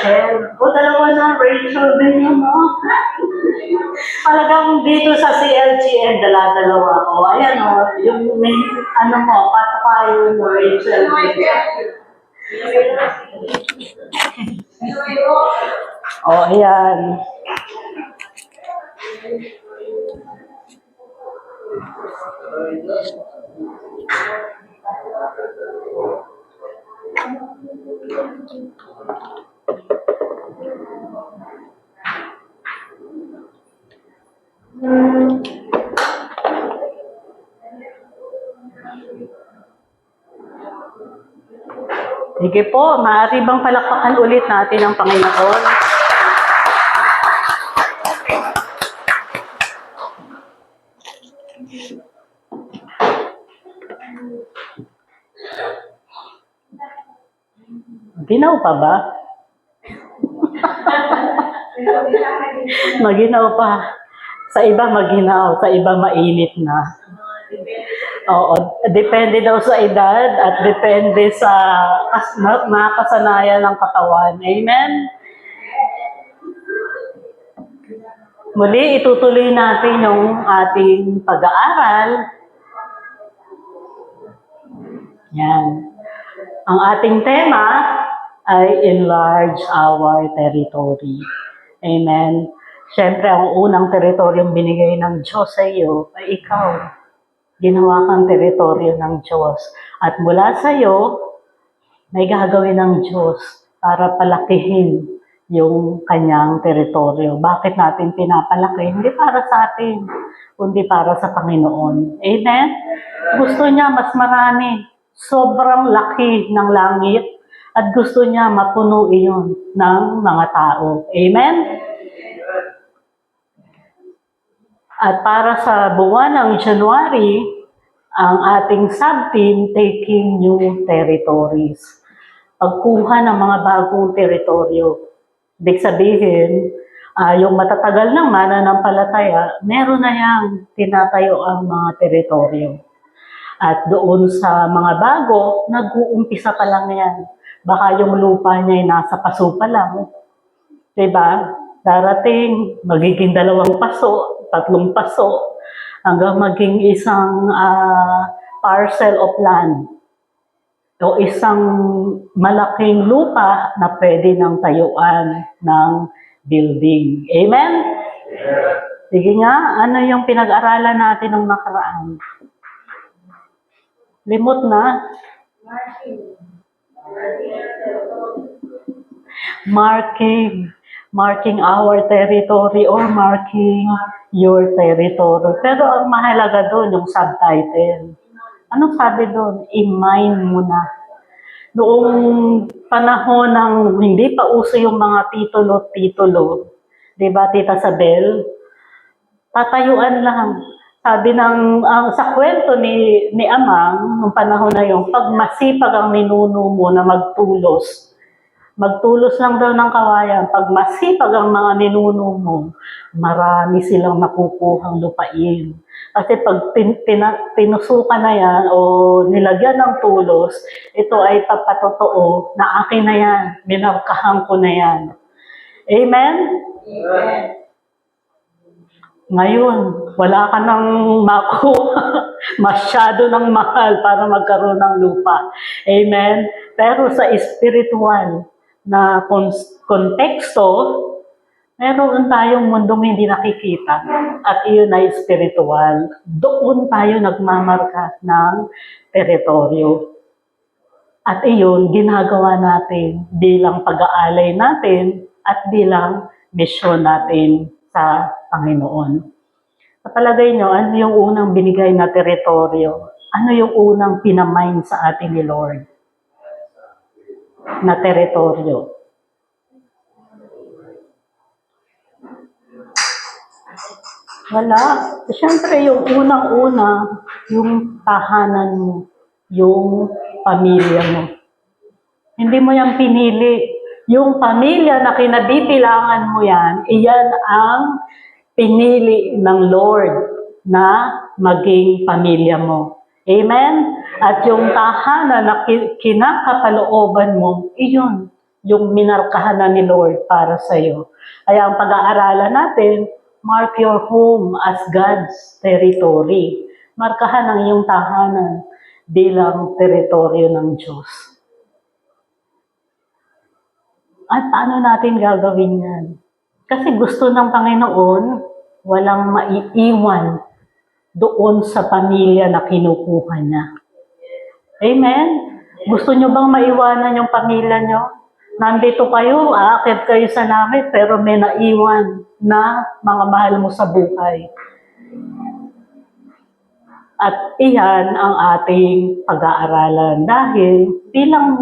Rachel. O, dalawa na, Rachel din yun, no? Talagang dito sa CLGN, dala-dalawa ko. Ayan, o, yung may, ano mo, patapayo mo, Rachel. O, ayan. Sige po, maaari bang palakpakan ulit natin ang Panginoon? Ginaw pa ba? Maginaw pa. Sa iba maginaw, sa iba mainit na. Oo, depende daw sa edad at depende sa nakasanayan ng katawan. Amen? Muli, itutuloy natin yung ating pag-aaral. Yan. Ang ating tema ay enlarge our territory. Amen? Siyempre, ang unang teritoryong binigay ng Diyos sa iyo ay ikaw. Ginawa kang teritoryo ng Diyos. At mula sa iyo, may gagawin ng Diyos para palakihin yung kanyang teritoryo. Bakit natin pinapalaki? Hindi para sa atin, kundi para sa Panginoon. Amen? Gusto niya mas marami. Sobrang laki ng langit at gusto niya mapuno iyon ng mga tao. Amen? At para sa buwan ng January, ang ating sub-team taking new territories. Pagkuha ng mga bagong teritoryo. Ibig sabihin, yung matatagal ng mananampalataya, meron na yang tinatayo ang mga teritoryo. At doon sa mga bago, nag-uumpisa pa lang yan. Baka yung lupa niya ay nasa paso pa lang. Diba? Darating, magiging 2 paso, 3 paso, hanggang maging isang parcel of land o isang malaking lupa na pwede ng tayuan ng building. Amen? Sige nga, ano yung pinag-aralan natin ng nakaraan? Limot na? Marking our territory or marking your territory. Pero ang mahalaga doon, yung subtitle. Anong sabi doon? I-mine mo na. Noong panahon ng hindi pa uso yung mga titulo, di ba, Tita Sabel? Tatayuan lang. Sabi ng, sa kwento ni Amang, nung panahon na yun, pag masipag ang ninuno mo na magtulos lang daw ng kawayan. Pag masipag ang mga ninuno mo, marami silang nakukuhang lupain. Kasi pag tinusukan na yan o nilagyan ng tulos, ito ay papatotoo na akin na yan, minarkahan ko na yan. Amen? Amen. Ngayon, wala ka nang makuha. Masyado ng mahal para magkaroon ng lupa. Amen? Pero sa spiritual na konteksto, meron tayong mundong hindi nakikita at iyon ay spiritual. Doon tayo nagmamarka ng teritoryo. At iyon, ginagawa natin bilang pag-aalay natin at bilang misyon natin sa Panginoon. Sa palagay nyo, ano yung unang binigay na teritoryo? Ano yung unang pinamain sa atin ni Lord na teritoryo? Wala. Siyempre, yung unang-una, yung tahanan mo, yung pamilya mo. Hindi mo yan pinili. Yung pamilya na kinabibilangan mo yan, iyan ang pinili ng Lord na maging pamilya mo. Amen? At yung tahanan na kinakapalooban mo, iyon yung minarkahan na ni Lord para sa iyo. Kaya ang pag-aaralan natin, mark your home as God's territory. Markahan ang iyong tahanan bilang teritoryo ng Diyos. At paano natin gagawin yan? Kasi gusto ng Panginoon, walang maiiwan doon sa pamilya na kinukuha niya. Amen? Gusto nyo bang maiwanan yung pamilya nyo? Nandito kayo, aakit kayo sa langit, pero may naiwan na mga mahal mo sa buhay. At iyan ang ating pag-aaralan dahil bilang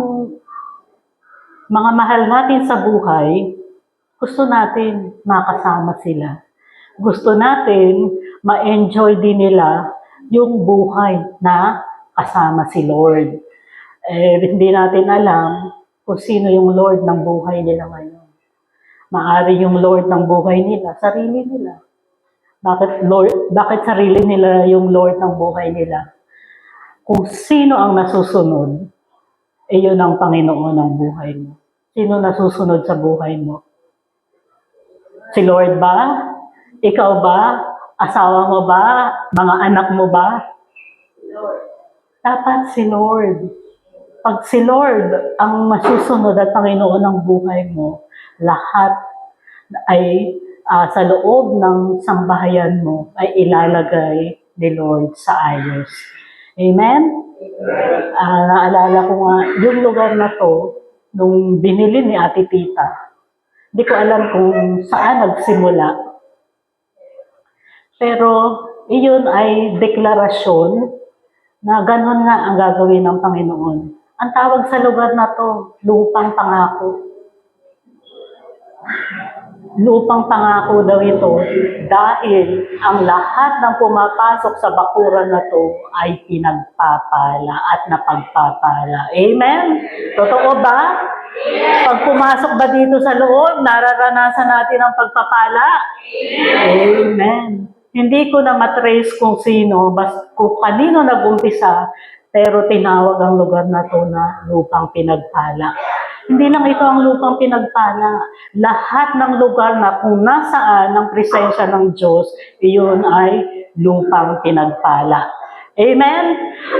mga mahal natin sa buhay, gusto natin makasama sila. Gusto natin ma-enjoy din nila yung buhay na kasama si Lord. Hindi natin alam kung sino yung Lord ng buhay nila ngayon. Maari yung Lord ng buhay nila, sarili nila. Bakit sarili nila yung Lord ng buhay nila? Kung sino ang nasusunod, yun ang Panginoon ng buhay mo. Sino nasusunod sa buhay mo? Si Lord ba? Ikaw ba? Asawa mo ba? Mga anak mo ba? Dapat si Lord. Pag si Lord ang masusunod at Panginoon ng buhay mo, lahat ay sa loob ng sambahayan mo ay ilalagay ni Lord sa ayos. Amen? Naalala ko nga, yung lugar na to, nung binili ni Ate Tita, hindi ko alam kung saan nagsimula. Pero iyon ay deklarasyon na ganun nga ang gagawin ng Panginoon. Ang tawag sa lugar na to, lupang pangako. Lupang pangako daw ito dahil ang lahat ng pumapasok sa bakuran na to ay pinagpapala at napagpapala. Amen? Totoo ba? Pag pumasok ba dito sa loob, nararanasan natin ang pagpapala? Amen. Hindi ko na matrace kung sino, kung kanino nag-umpisa, pero tinawag ang lugar na to na lupang pinagpala. Hindi lang ito ang lupang pinagpala. Lahat ng lugar na kung nasaan ang presensya ng Diyos, iyon ay lupang pinagpala. Amen?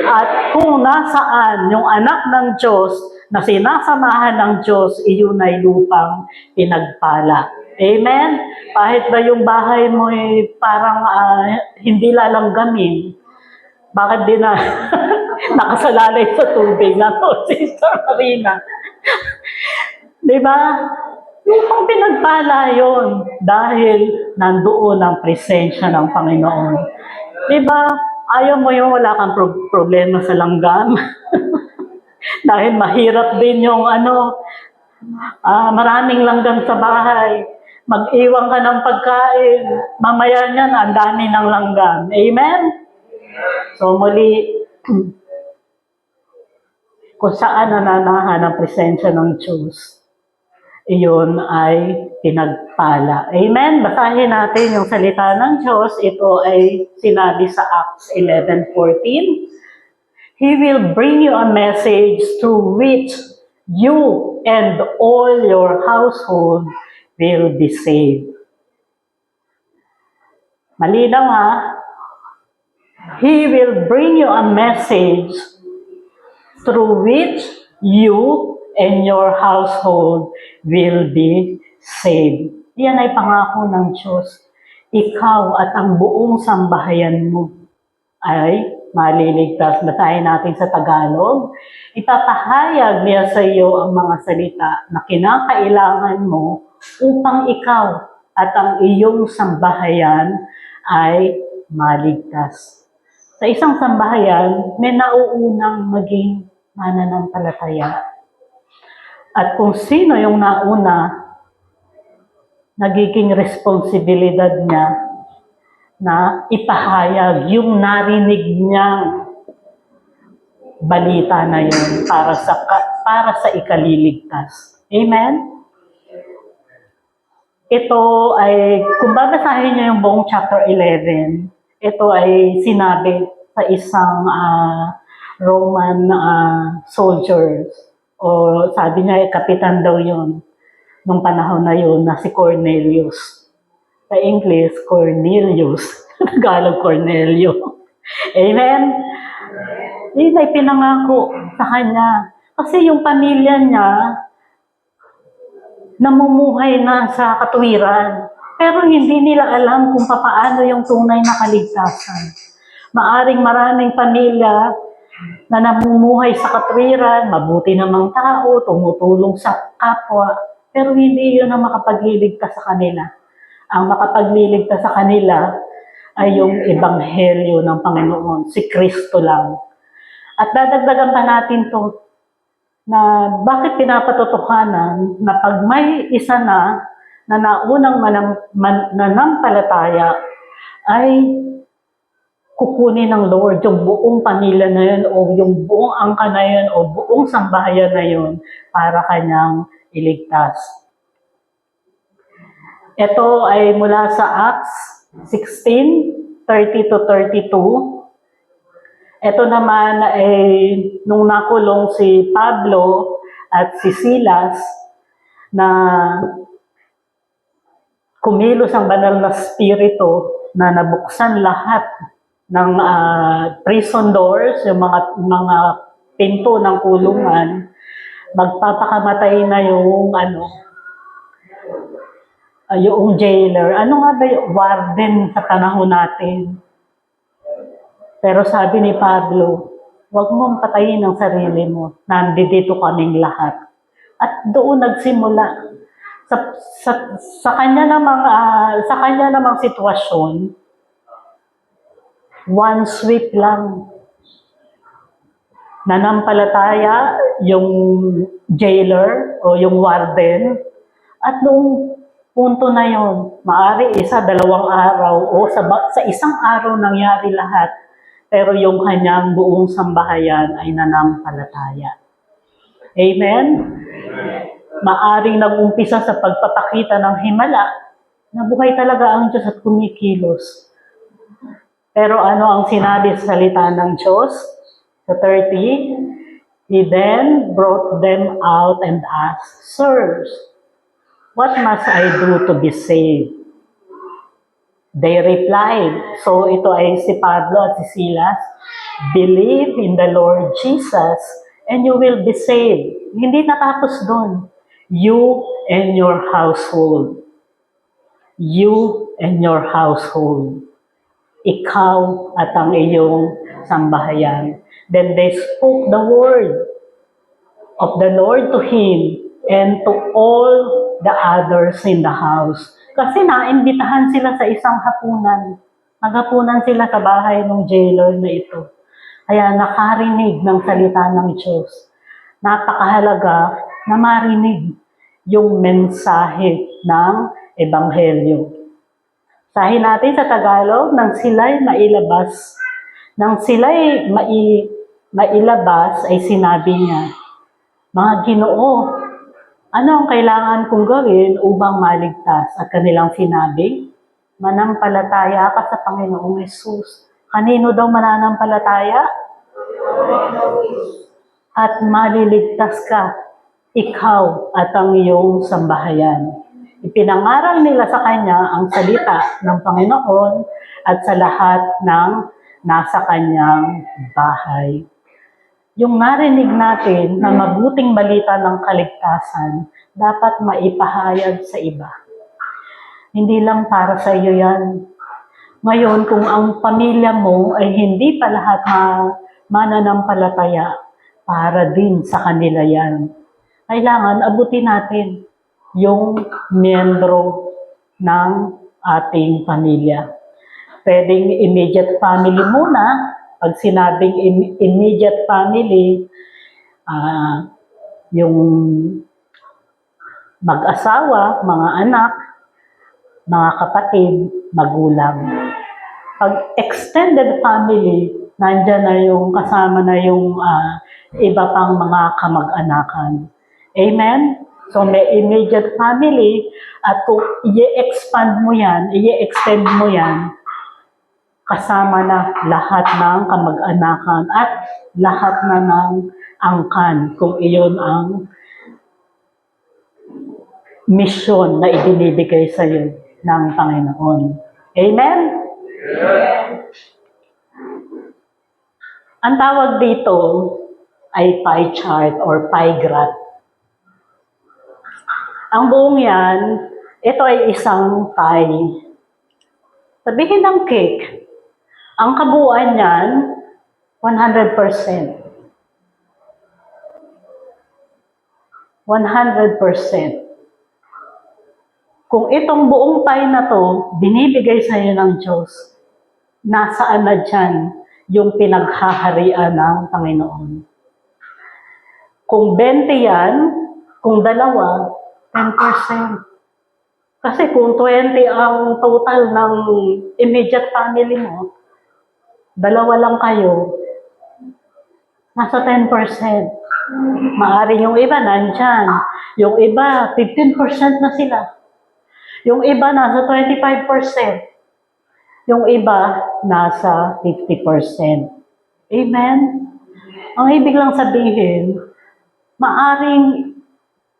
At kung nasaan yung anak ng Diyos na sinasamahan ng Diyos, iyon ay lupang pinagpala. Amen? Kahit ba yung bahay mo ay parang hindi lalanggamin, bakit din na nakasalalay sa tubig na to, Sister Marina? Diba? Lupang pinagpala yun dahil nandoon ang presensya ng Panginoon. Diba? Ayaw mo yung wala kang problema sa langgam. Dahil mahirap din yung maraming langgam sa bahay. Mag-iwan ka ng pagkain. Mamaya niyan, ang dami ng langgam. Amen? So muli, kung saan nananahan ang presensya ng Diyos, iyon ay pinagpala. Amen? Basahin natin yung salita ng Diyos. Ito ay sinabi sa Acts 11:14. He will bring you a message through which you and all your household will be saved. Malinaw ha? He will bring you a message through which you and your household will be saved. Yan ay pangako ng Diyos. Ikaw at ang buong sambahayan mo ay maliligtas. Basahin natin sa Tagalog. Ipapahayag niya sa iyo ang mga salita na kinakailangan mo upang ikaw at ang iyong sambahayan ay maligtas. Sa isang sambahayan, may nauunang maging mananampalataya. At kung sino yung nauna, nagiging responsibilidad niya na ipahayag yung narinig niyang balita na yun para sa ikaliligtas. Amen? Ito ay, kung babasahin niyo yung buong chapter 11, ito ay sinabi sa isang Roman soldiers O sabi niya, kapitan daw yun nung panahon na yun na si Cornelius. Sa English, Cornelius. Tagalog, Cornelio. Amen? Yun ay pinangako sa kanya. Kasi yung pamilya niya, namumuhay na sa katwiran. Pero hindi nila alam kung paano yung tunay na kaligtasan. Maaring maraming pamilya na namumuhay sa katwiran, mabuti namang tao, tumutulong sa kapwa, pero hindi yun ang makapagliligtas sa kanila. Ang makapagliligtas sa kanila ay yung ebanghelyo ng Panginoon, si Kristo lang. At dadagdagan pa natin to na bakit pinapatotohanan na pag may isa na naunang nanampalataya ay kukunin ng Lord yung buong pamilya na yun o yung buong angka na yun o buong sambahayan na yun para kanyang iligtas. Ito ay mula sa Acts 16:30-32. Ito naman ay nung nakulong si Pablo at si Silas na kumilos ang banal na spirito na nabuksan lahat ng prison doors, yung mga pinto ng kulungan, magpapakamatay na yung yung jailer. Ano nga ba yung warden sa panahon natin? Pero sabi ni Pablo, huwag mong patayin ang sarili mo. Nandito kaming lahat. At doon nagsimula. Sa kanya namang sitwasyon, one sweep lang. Nanampalataya yung jailer o yung warden at noong punto na yon, maari isa, 2 araw o sa isang araw nangyari lahat, pero yung kanyang buong sambahayan ay nanampalataya. Amen? Maaring nag-umpisa sa pagpapakita ng himala na buhay talaga ang Diyos at kumikilos. Pero ano ang sinabi sa salita ng Diyos? Sa 30, He then brought them out and asked, Sirs, what must I do to be saved? They replied, so ito ay si Pablo at si Silas, believe in the Lord Jesus and you will be saved. Hindi natapos doon. You and your household. You and your household. Ikaw at ang iyong sambahayan. Then they spoke the word of the Lord to him and to all the others in the house. Kasi naimbitahan sila sa isang hapunan. Naghapunan sila sa bahay ng jailer na ito. Kaya nakarinig ng salita ng Diyos. Napakahalaga na marinig yung mensahe ng Ebanghelyo. Sahin natin sa Tagalog, nang sila'y mailabas ay sinabi niya, mga Ginoo, ano ang kailangan kong gawin upang maligtas? At kanilang sinabi, manampalataya ka sa Panginoong Hesus. Kanino daw mananampalataya? At maliligtas ka, ikaw at ang iyong sambahayan. Ipinangaral nila sa kanya ang salita ng Panginoon at sa lahat ng nasa kanyang bahay. Yung narinig natin na mabuting balita ng kaligtasan, dapat maipahayag sa iba. Hindi lang para sa iyo yan. Ngayon, kung ang pamilya mo ay hindi pa lahat mananampalataya, para din sa kanila yan. Kailangan abutin natin yung miyembro ng ating pamilya. Pwedeng immediate family muna. Pag sinabing immediate family, yung mag-asawa, mga anak, mga kapatid, magulang. Pag extended family, nandyan na yung kasama na yung iba pang mga kamag-anakan. Amen? So may immediate family at kung i-expand mo yan, i-extend mo yan, kasama na lahat ng kamag-anakan at lahat na ng angkan kung iyon ang misyon na ibinibigay sa iyo ng Panginoon. Amen? Ang tawag dito ay pie chart or pie graph. Ang buong yan, ito ay isang pie. Sabihin ng cake, ang kabuuan niyan, 100%. 100%. Kung itong buong pie na to, binibigay sa iyo ng Diyos, nasaan na dyan yung pinaghaharian ng Panginoon? Kung 20 yan, kung dalawa, 10%. Kasi kung 20 ang total ng immediate family mo, dalawa lang kayo, nasa 10%. Maari yung iba nandyan. Yung iba, 15% na sila. Yung iba, nasa 25%. Yung iba, nasa 50%. Amen? Ang ibig lang sabihin, maaring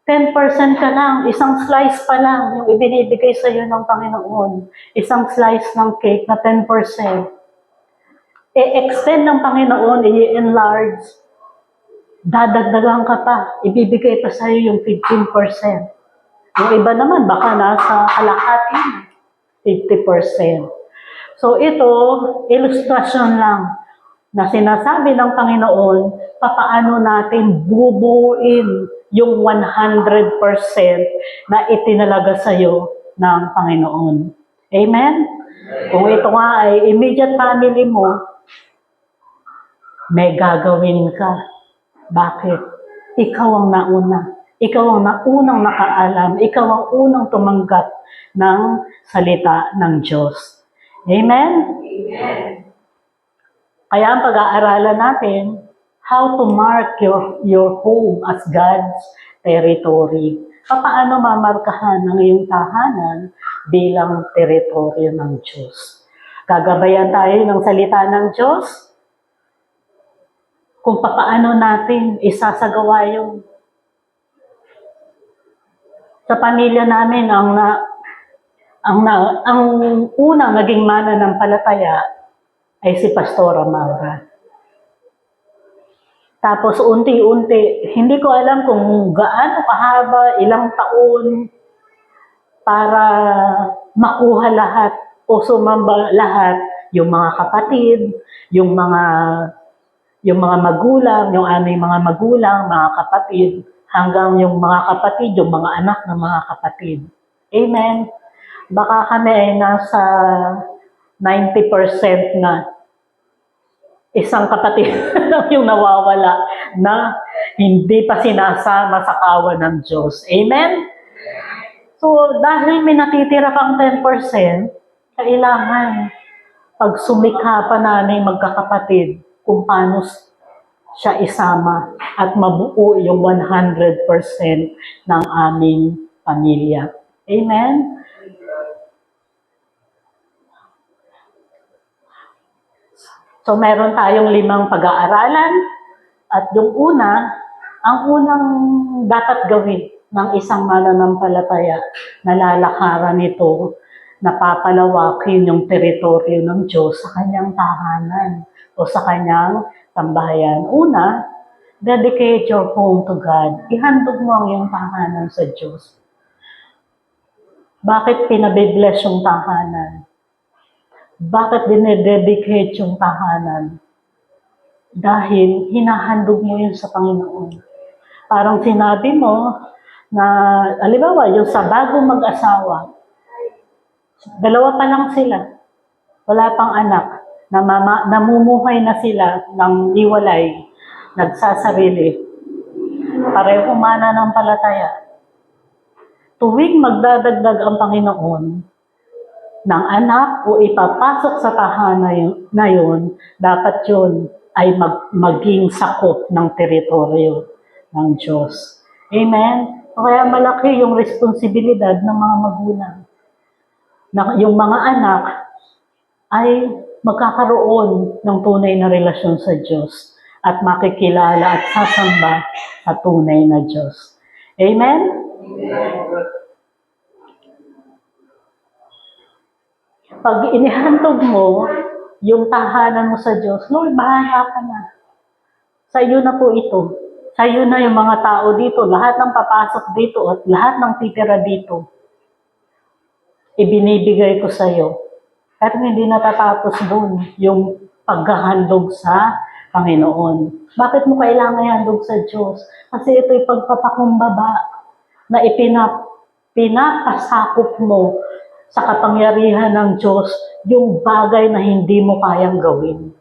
10% ka lang, isang slice pa lang yung ibinibigay sa iyo ng Panginoon. Isang slice ng cake na 10%. E-extend ng Panginoon, i-enlarge. Dadagdagan ka pa, ibibigay pa sa iyo yung 15%. Yung iba naman, baka nasa kalahati, 50%. So ito, ilustrasyon lang na sinasabi ng Panginoon, papaano natin bubuuin yung 100% na itinalaga sa iyo ng Panginoon. Amen? Kung ito nga ay immediate family mo, may gagawin ka. Bakit? Ikaw ang nauna. Ikaw ang naunang nakaalam. Ikaw ang unang tumanggap ng salita ng Diyos. Amen? Amen. Kaya ang pag-aaralan natin, how to mark your home as God's territory. Paano mamarkahan ang iyong tahanan bilang teritoryo ng Diyos. Gagabayan tayo ng salita ng Diyos kung paano natin isasagawa yung sa pamilya namin ang unang naging mananampalataya ay si Pastora Maura. Tapos unti-unti, hindi ko alam kung gaano kahaba, ilang taon para makuha lahat o sumamba lahat, yung mga kapatid, yung mga magulang, yung aming mga magulang, mga kapatid, hanggang yung mga kapatid, yung mga anak ng mga kapatid. Amen. Baka kami ay nasa 90% na. Isang kapatid yung nawawala na hindi pa sinasama sa kawan ng Diyos. Amen? So, dahil may natitira pang 10%, kailangan pagsumikha pa namin magkakapatid kung paano siya isama at mabuo yung 100% ng aming pamilya. Amen? So, meron tayong 5 pag-aaralan at yung ang unang dapat gawin ng isang mananampalataya na lalakaran nito, napapalawakin yung teritoryo ng Diyos sa kanyang tahanan o sa kanyang tambayan. Una, dedicate your home to God. Ihandog mo ang iyong tahanan sa Diyos. Bakit pinabibless yung tahanan? Bakit dinededicate yung tahanan? Dahil hinahandog mo yun sa Panginoon. Parang sinabi mo na, alibawa, yung sa bagong mag-asawa, 2 pa lang sila, wala pang anak, namumuhay na sila ng hiwalay, nagsasarili, pareho mananampalataya. Tuwing magdadagdag ang Panginoon ng anak o ipapasok sa tahanan na yun, dapat yun ay maging sakop ng teritoryo ng Diyos. Amen? Kaya malaki yung responsibilidad ng mga magulang. Na yung mga anak ay magkakaroon ng tunay na relasyon sa Diyos. at makikilala at sasamba sa tunay na Diyos. Amen? Pag inihantog mo yung tahanan mo sa Diyos, Lord, bahala ka na. Sa iyo na po ito. Sa iyo na yung mga tao dito, lahat ng papasok dito at lahat ng titira dito. Ibinibigay ko sa iyo. Pero hindi natatapos doon yung paghahandog sa Panginoon. Bakit mo kailangan ihandog sa Diyos? Kasi ito'y pagpapakumbaba na pinapasakop mo sa kapangyarihan ng Diyos yung bagay na hindi mo kayang gawin.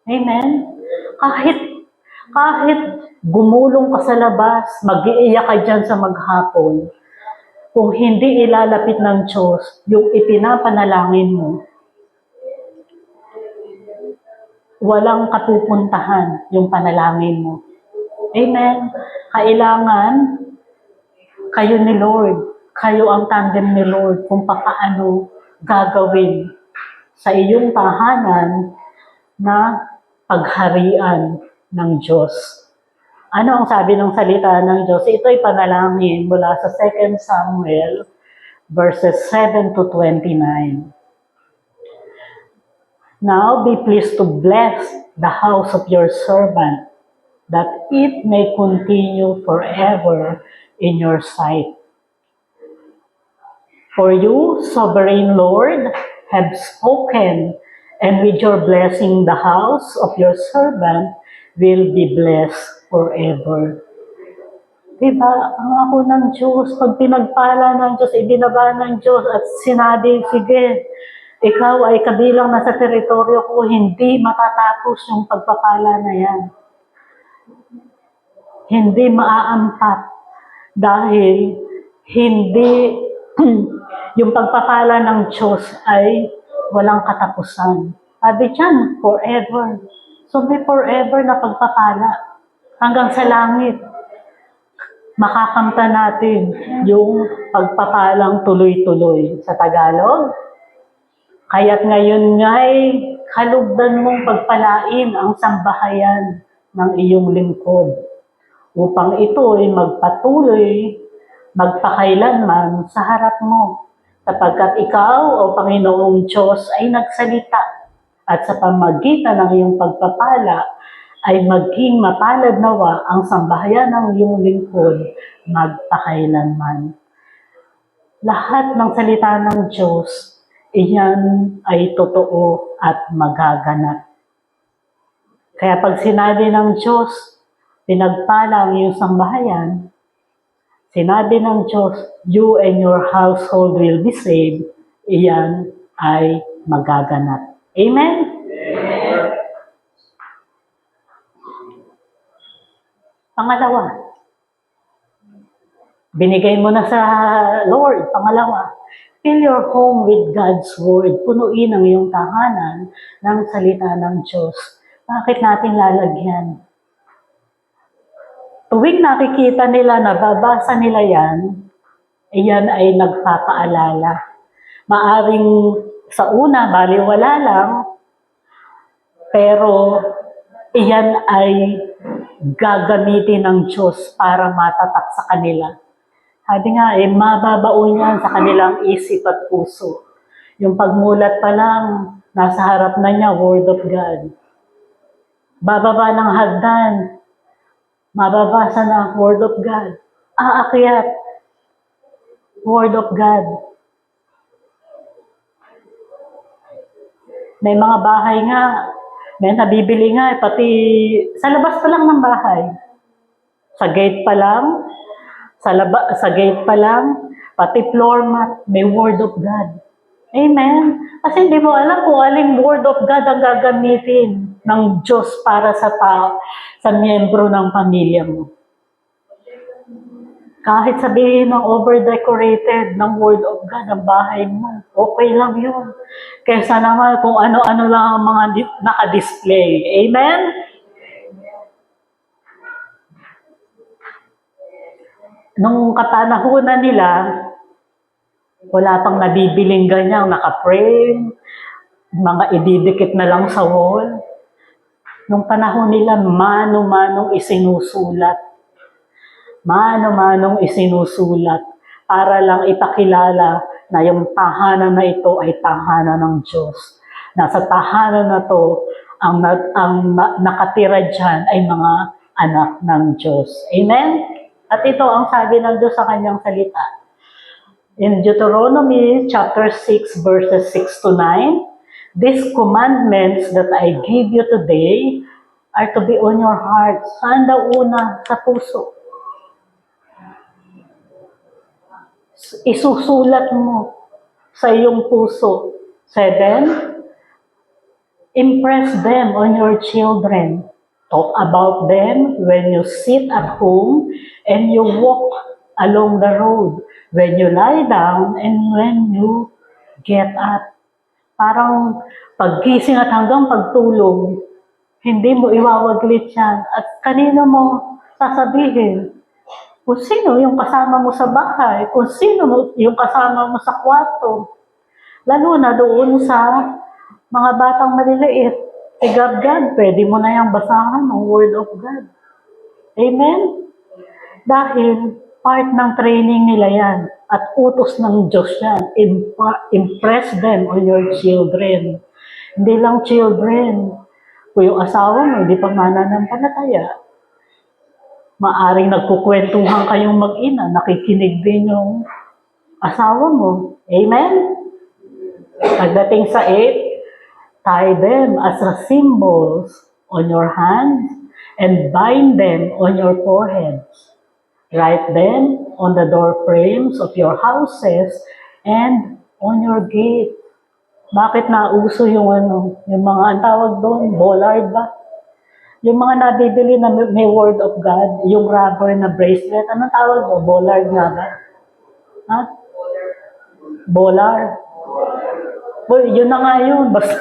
Amen? Kahit gumulong ka sa labas, mag-iiyak ka dyan sa maghapon, kung hindi ilalapit ng Diyos yung ipinapanalangin mo, walang kapupuntahan yung panalangin mo. Amen? Kailangan kayo ni Lord, kayo ang tandem ni Lord kung paano gagawin sa iyong tahanan na pagharian ng Diyos. Ano ang sabi ng salita ng Diyos? Ito'y panalangin mula sa 2 Samuel verses 7 to 29. Now be pleased to bless the house of your servant, that it may continue forever in your sight. For you, sovereign Lord, have spoken, and with your blessing the house of your servant will be blessed forever. Diba? Ang ako ng Diyos, pag pinagpala ng Diyos, ibinaba ng Diyos at sinabi, sige, ikaw ay kabilang na sa teritoryo ko, hindi matatapos yung pagpapala na yan. Hindi maaampat dahil hindi yung pagpapala ng Diyos ay walang katapusan. Sabi dyan, forever. So may forever na pagpapala hanggang sa langit. Makakamta natin yung pagpapalang tuloy-tuloy sa Tagalog. Kaya't ngayon nga'y kalugdan mong pagpalain ang sambahayan ng iyong lingkod upang ito ay magpatuloy, magpakailanman sa harap mo, sapagkat ikaw, o Panginoong Diyos, ay nagsalita at sa pamagitan ng iyong pagpapala ay maging mapalad nawa ang sambahayan ng iyong lingkod magpakailanman. Lahat ng salita ng Diyos, iyan ay totoo at magaganap. Kaya pag sinabi ng Diyos, pinagpala ang iyong sambahayan, sinabi ng Diyos, you and your household will be saved, iyan ay magaganap. Amen? Amen. Pangalawa, binigay mo na sa Lord. Pangalawa, fill your home with God's Word. Punuin ang iyong tahanan ng salita ng Diyos. Bakit natin lalagyan? Tuwing nakikita nila, nababasa nila yan, iyan ay nagpapaalala. Maaring sa una, baliwala lang, pero iyan ay gagamitin ng Diyos para matatak sa kanila. Sabi nga, mababaon yan sa kanilang isip at puso. Yung pagmulat pa lang, nasa harap na niya, Word of God. Bababa ng hagdan, mababasa na Word of God. Aakyat, Word of God. May mga bahay nga, may nabibili nga, pati sa labas pa lang ng bahay. Sa gate pa lang, sa gate pa lang, pati floor mat, may Word of God. Amen? Kasi hindi mo alam kung aling Word of God ang gagamitin ng Diyos para sa tao, sa miyembro ng pamilya mo. Kahit sabihin ng over-decorated ng Word of God ang bahay mo, okay lang yun. Kaysa naman kung ano-ano lang ang mga naka-display. Amen? Nung kapanahunan nila, wala pang nabibiling ganyang naka-frame, mga ididikit na lang sa wall. Nung panahon nila, mano-manong isinusulat. Mano-manong isinusulat para lang ipakilala na yung tahanan na ito ay tahanan ng Diyos. Nasa tahanan na to, ang nakatira dyan ay mga anak ng Diyos. Amen? At ito ang sabi ng Diyos sa kanyang salita. In Deuteronomy chapter 6 verses 6 to 9, these commandments that I give you today are to be on your heart. Saan daw una? Sa puso. Isusulat mo sa iyong puso. 7, impress them on your children. Talk about them when you sit at home and you walk along the road, when you lie down and when you get up. Parang paggising at hanggang pagtulog, hindi mo iwawaglit yan. At kanino mo sasabihin? Kung sino yung kasama mo sa bahay, kung sino yung kasama mo sa kwarto. Lalo na doon sa mga batang maliliit. God, pwede mo na yung basahan ng Word of God. Amen? Dahil part ng training nila yan at utos ng Diyos yan. Impress them on your children. Hindi lang children. Kung yung asawa mo, hindi pa mananampalataya, maaring nagkukwentuhan kayong mag-ina, nakikinig din yung asawa mo. Amen? Pagdating sa 8, tie them as a symbols on your hands and bind them on your foreheads. Write them on the door frames of your houses and on your gate. Bakit nauso yung yung mga ang tawag doon, bollard ba? Yung mga nabibili na may Word of God, yung rubber na bracelet, anong tawag mo? Bollard nga ba? Ha? Bollard. Well, yun na nga yun. Basta.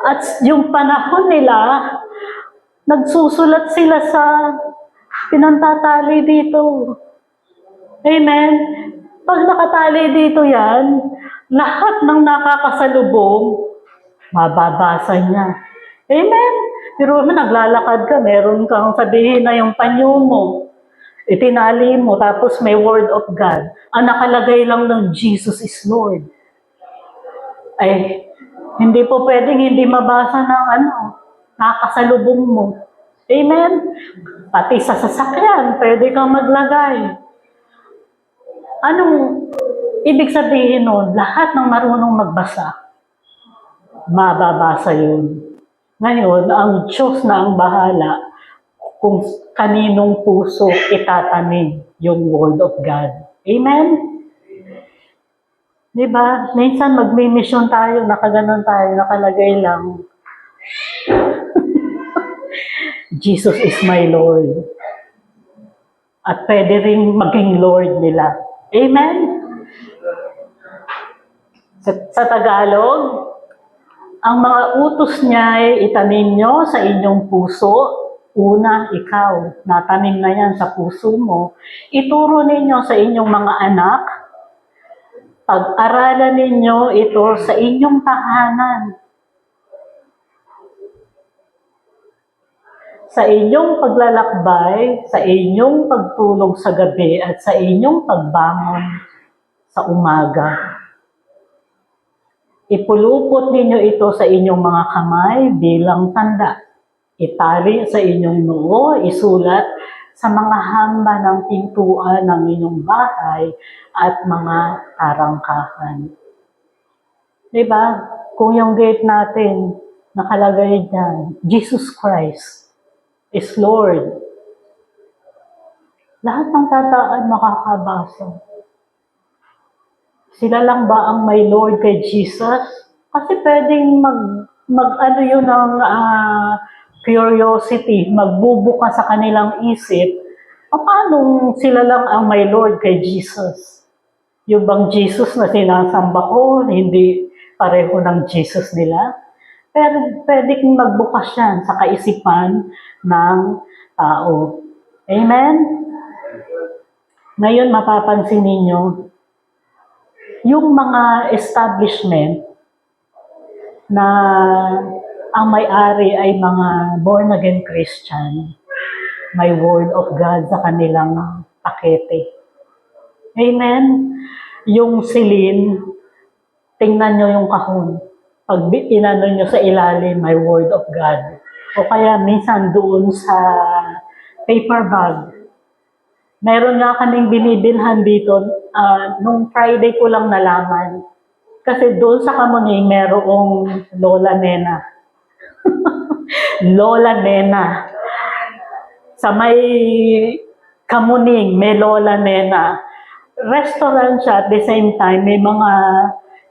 At yung panahon nila, nagsusulat sila sa pinantatali dito. Amen? Pag nakatali dito yan, lahat ng nakakasalubong, mababasa niya. Amen? Pero naglalakad ka, meron kang sabihin na yung panyo mo, itinali mo, tapos may Word of God. Ang nakalagay lang ng Jesus is Lord. Ay, hindi po pwedeng hindi mabasa ng nakasalubong mo. Amen? Pati sa sasakyan, pwede kang maglagay. Anong ibig sabihin nun? Lahat ng marunong magbasa, mababasa yun. Ngayon, ang Diyos na ang bahala kung kaninong puso itatanim yung Word of God. Amen? Diba? Minsan magmi-mission tayo, nakaganon tayo, nakalagay lang, Jesus is my Lord. At pwede rin maging Lord nila. Amen? Sa Tagalog, ang mga utos niya ay itanim nyo sa inyong puso. Una, ikaw, natanim na yan sa puso mo. Ituro ninyo sa inyong mga anak. Pag-aralan ninyo ito sa inyong tahanan. Sa inyong paglalakbay, sa inyong pagtulog sa gabi, at sa inyong pagbangon sa umaga. Ipulupot ninyo ito sa inyong mga kamay bilang tanda. Itali sa inyong noo, isulat sa mga hamba ng pintuan ng inyong bahay at mga tarangkahan. Diba? Kung yung gate natin, nakalagay dyan, Jesus Christ is Lord. Lahat ng tataan makakabasa. Sila lang ba ang may Lord kay Jesus? Kasi pwedeng mag yun ng curiosity, magbubuka sa kanilang isip, paano sila lang ang may Lord kay Jesus? Yung bang Jesus na sinasamba ko, hindi pareho ng Jesus nila? Pero pwedeng magbukas yan sa kaisipan ng tao. Amen? Ngayon mapapansin ninyo, yung mga establishment na ang may-ari ay mga born-again Christian. May Word of God sa kanilang pakete. Amen? Yung silin, tingnan nyo yung kahon. Pag inano nyo sa ilalim, may Word of God. O kaya minsan doon sa paper bag. Meron nga kaming binibilhan dito, nung Friday ko lang nalaman. Kasi doon sa Kamuning, merong Lola Nena. Lola Nena. Sa may Kamuning, may Lola Nena. Restaurant siya, at the same time, may mga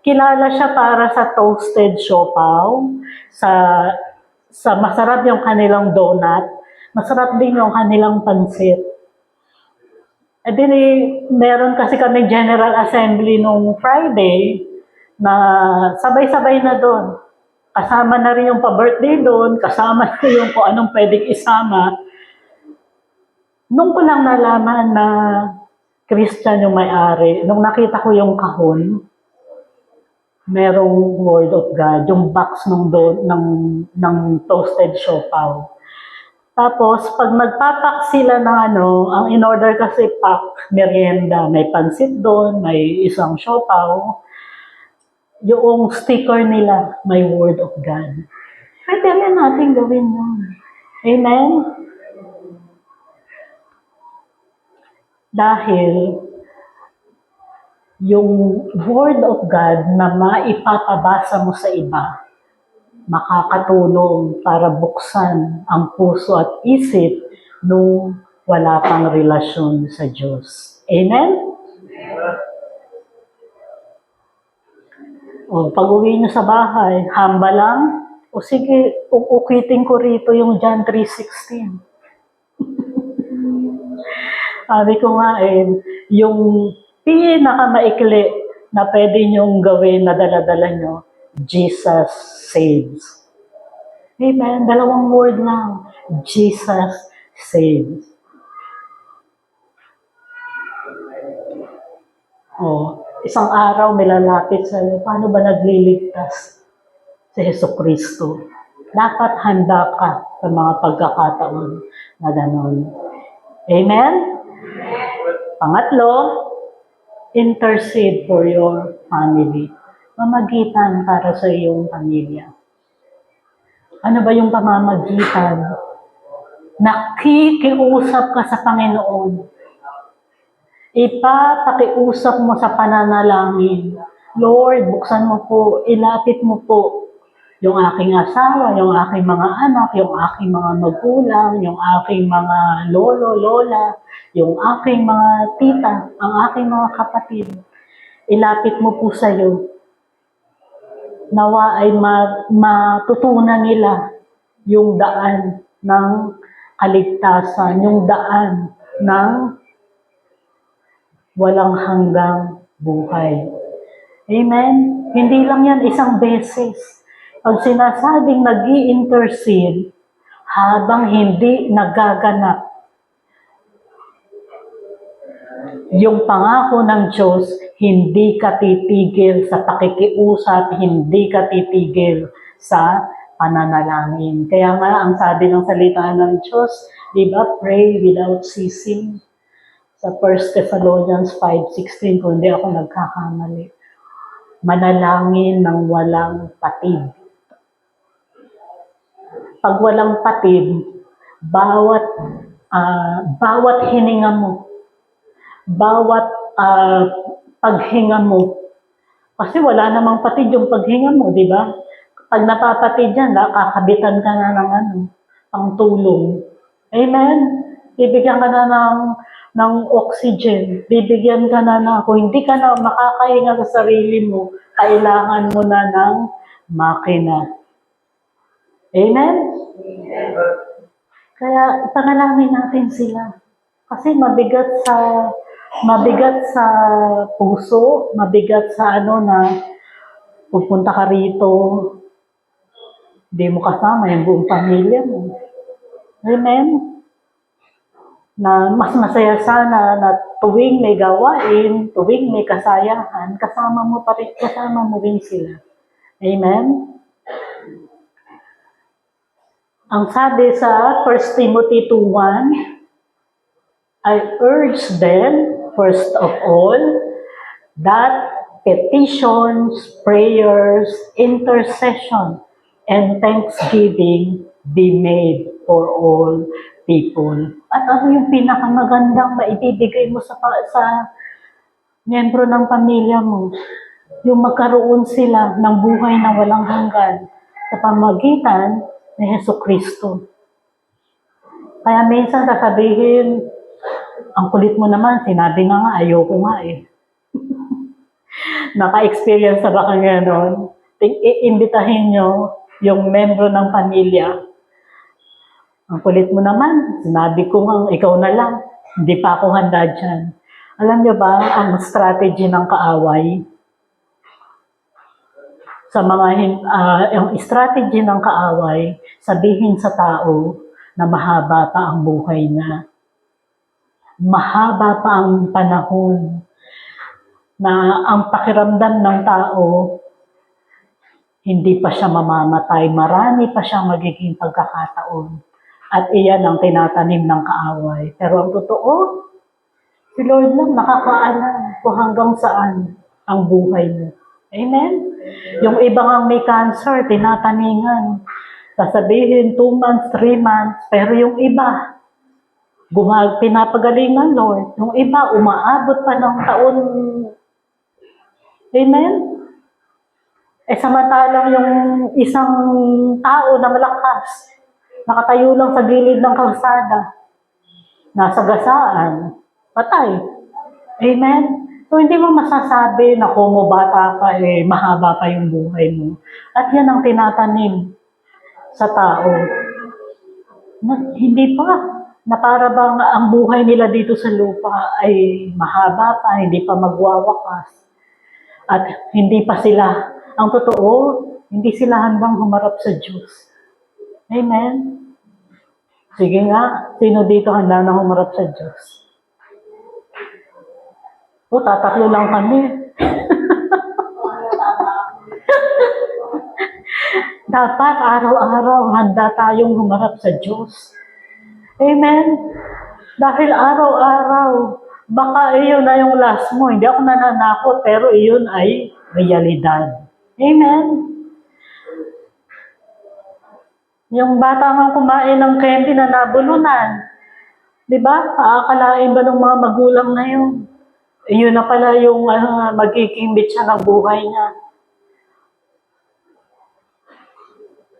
kilala siya para sa toasted siopaw, sa masarap yung kanilang donut, masarap din yung kanilang pansit. E di, meron kasi kami General Assembly nung Friday na sabay-sabay na doon. Kasama na rin yung pa-birthday doon, kasama na yung kung anong pwedeng isama. Nung ko lang nalaman na Christian yung may-ari, nung nakita ko yung kahon, merong Word of God, yung box ng toasted siopaw. Tapos, pag magpapak sila ng ang in-order kasi pack, merienda, may pansit doon, may isang siopaw, yung sticker nila, may Word of God. Pwede rin natin gawin yun. Amen? Dahil, yung Word of God na maipapabasa mo sa iba, makakatulong para buksan ang puso at isip nung wala pang relasyon sa Diyos. Amen? O, pag-uwi nyo sa bahay, hamba lang, o sige, ukitin ko rito yung John 3:16. Sabi ko nga yung pinakamaikli na pwede nyong gawin na dala-dala nyo, Jesus saves. Amen. Dalawang word lang. Jesus saves. Isang araw may lalapit sa'yo, paano ba nagliligtas si Jesucristo? Dapat handa ka sa mga pagkakataon na gano'n. Amen? Pangatlo, intercede for your family. Mamagitan para sa iyong pamilya. Ano ba yung pamamagitan? Nakikiusap ka sa Panginoon. Ipapakiusap mo sa pananalangin. Lord, buksan mo po, ilapit mo po yung aking asawa, yung aking mga anak, yung aking mga magulang, yung aking mga lolo, lola, yung aking mga tita, ang aking mga kapatid. Ilapit mo po sa iyo. Nawa ay matutunan nila yung daan ng kaligtasan, yung daan ng walang hanggang buhay. Amen? Hindi lang yan isang beses. Pag sinasabing nag-i-intercede, habang hindi nagaganap yung pangako ng Diyos, hindi ka titigil sa pakikiusap, hindi ka titigil sa pananalangin. Kaya nga, ang sabi ng salita ng Diyos, di ba, pray without ceasing. Sa 1 Thessalonians 5:16, kung hindi ako nagkakamali. Manalangin ng walang patid. Pag walang patid, bawat hininga mo, bawat paghinga mo, kasi wala namang patid yung paghinga mo, di ba? Pag napapatid yan, kakabitan ka na ng pang tulong. Amen? Bibigyan ka na ng oxygen. Bibigyan ka na kung hindi ka na makakahinga sa sarili mo, kailangan mo na ng makina. Amen? Kaya panalangin natin sila. Kasi mabigat sa puso, mabigat sa na pupunta ka rito, hindi mo kasama yung buong pamilya mo. Amen? Na mas masaya sana na tuwing may gawain, tuwing may kasayahan, kasama mo rin sila. Amen? Ang sabi sa 1 Timothy 2:1, I urge them, first of all, that petitions, prayers, intercession, and thanksgiving be made for all people. At ano yung pinakamagandang maibibigay mo sa miyembro ng pamilya mo? Yung magkaroon sila ng buhay na walang hanggan sa pamagitan ni Jesucristo. Kaya minsan sasabihin, ang kulit mo naman, sinabi na nga, ayoko nga eh. Naka-experience na ba kanya noon? Iimbitahin nyo yung membro ng pamilya. Ang kulit mo naman, sinabi ko nga, ikaw na lang. Hindi pa ako handa dyan. Alam nyo ba, ang strategy ng kaaway? Yung strategy ng kaaway, sabihin sa tao na mahaba pa ang buhay niya. Mahaba pa ang panahon na ang pakiramdam ng tao, hindi pa siya mamamatay, marami pa siyang magiging pagkakataon. At iyan ang tinatanim ng kaaway. Pero ang totoo, si Lord lang nakakaalam kung hanggang saan ang buhay mo. Amen? Yung iba nga may cancer, tinataningan. Sasabihin, 2 months, 3 months, pero yung iba, pinapagalingan, Lord. Yung iba, umaabot pa ng taon. Amen? Samantalang yung isang tao na malakas, nakatayo lang sa gilid ng kalsada, nasa gasaan, patay. Amen? So, hindi mo masasabi na kung bata ka, mahaba pa yung buhay mo. At yan ang tinatanim sa tao. Hindi pa. Na para bang ang buhay nila dito sa lupa ay mahaba pa, hindi pa magwawakas. At hindi pa sila, ang totoo, hindi sila handang humarap sa Diyos. Amen? Sige nga, sino dito handa na humarap sa Diyos? Tatatlo lang kami. Dapat araw-araw handa tayong humarap sa Diyos. Amen? Dahil araw-araw, baka iyon na yung last mo. Hindi ako nananakot, pero iyon ay realidad. Amen? Yung bata nga kumain ng candy na nabulunan, di ba? Aakalain ba ng mga magulang na yun? Iyon na pala yung magiging bitsa ng buhay niya.